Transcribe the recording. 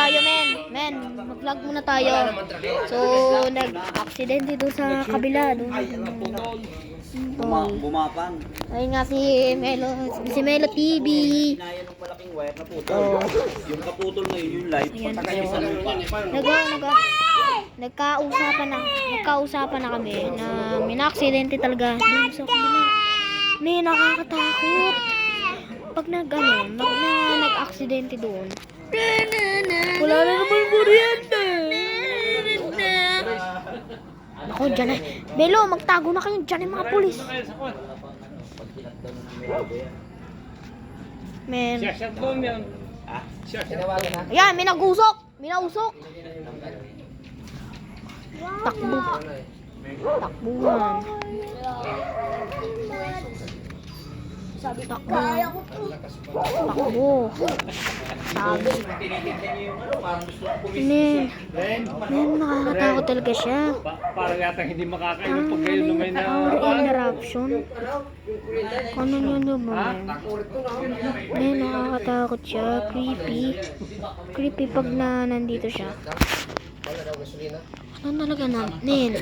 tayo, men. Men, mag-vlog muna tayo. So, nag-aksidente doon sa kabila. Bumapang. Ayun nga si Melo TV. Hinaya ng malaking wire na putol. Yung kaputol na yun, yung light. Ayan. Pataka yung sa lupa. Nagkausapan na kami na may na-aksidente talaga doon sa kabila. May nakakatakot. Pag nag-aksidente doon. Wala na naman kuryente. Ako, dyan eh. Belo, magtago na kayo dyan yung mga pulis. Men. Ayan, may nag-usok. May nausok. Takbo. Takbuhan. Takbo. Takbo. Sabi. Men, nakakatakot talaga siya. Parang yata hindi makakain pag kayo na may interruption. Ano yun naman? Men, nakakatakot siya. Creepy. Creepy pag nandito siya. Ano talaga na? Nen.